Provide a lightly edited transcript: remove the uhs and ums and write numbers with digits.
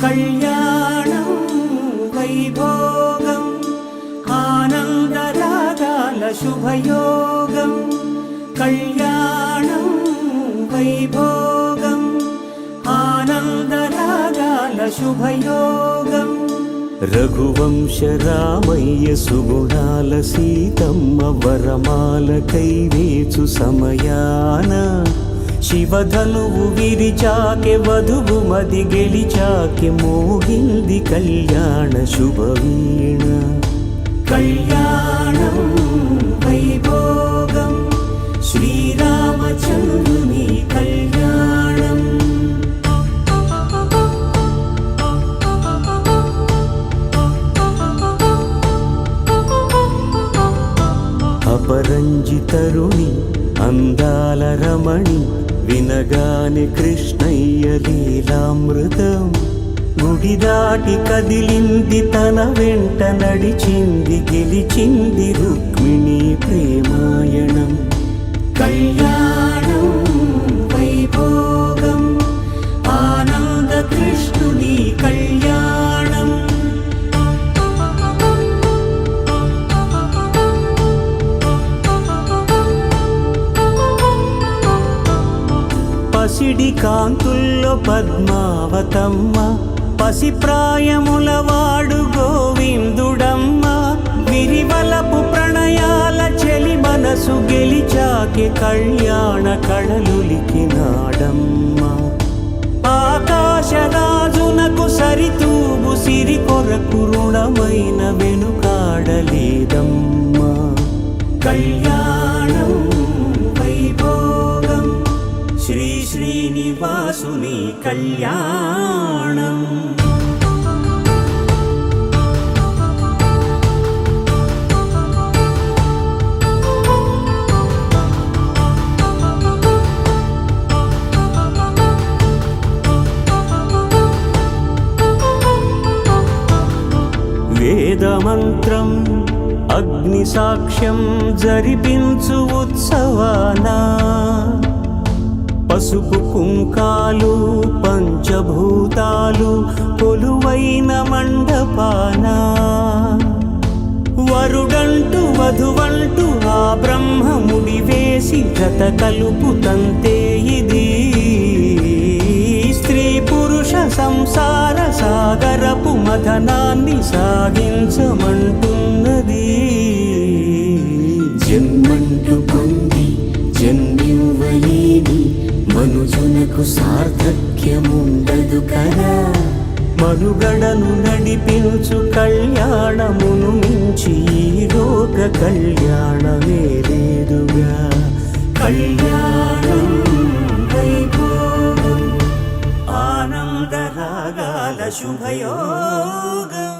కళ్యాణం వైభోగం ఆనందరాగాల శుభయోగం కళ్యాణం వైభోగం ఆనందరాగాల శుభయోగం రఘువంశ రామయ్య సుగుణాల సీతమ్మ వరమాల కైవేచు సమయాన శివధనువు విరిచాకె వధువు మది గెలిచాకె మోగింది కళ్యాణ శుభవీణ కళ్యాణం వైభోగం శ్రీరామచంద్రుని కళ్యాణం అపరంజి తరుణి అందాల రమణి వినగానే కృష్ణయ్య లీలామృతం గుడి దాటి కదిలింది తన వెంట నడిచింది గెలిచింది రుక్మిణి ప్రేమాయణం కళ్యాణం వైభోగం ఆనంద కృష్ణుని కళ్యాణం పసిడి కాంతుల్లో పద్మావతమ్మ పసిప్రాయముల వాడు గోవిందుడమ్మ విరివలపు ప్రణయాల చెలి మనసు గెలిచాకె కళ్యాణ కళలులికినాడమ్మ ఆకాశరాజునకు సరితూగు సిరి కొరకు రుణమైన వెనుకాడలేదమ్మ కళ్యాణం వైభోగం శ్రీ శ్రీనివాసుని కళ్యాణం వేదమంత్రం అగ్ని సాక్ష్యం జరిపించు ఉత్సవానా పసుపు కుంకాలు పంచభూతాలు కొలువైన మండపాన వరుడంటూ వధువంటూ ఆ బ్రహ్మముడి వేసి జత కలుపుతంతే ఇది స్త్రీ పురుష సంసార సాగరపు మథనాన్ని సాగించమంటున్నది జన్మంటూ పొంది జన్మివ్వలేని మనుజునకు సార్థక్యముండదు కదా మనుగడను నడిపించు కళ్యాణమును మించి ఈ లోక కళ్యాణమే లేదుగా కళ్యాణం వైభోగం ఆనందరాగాల శుభయోగం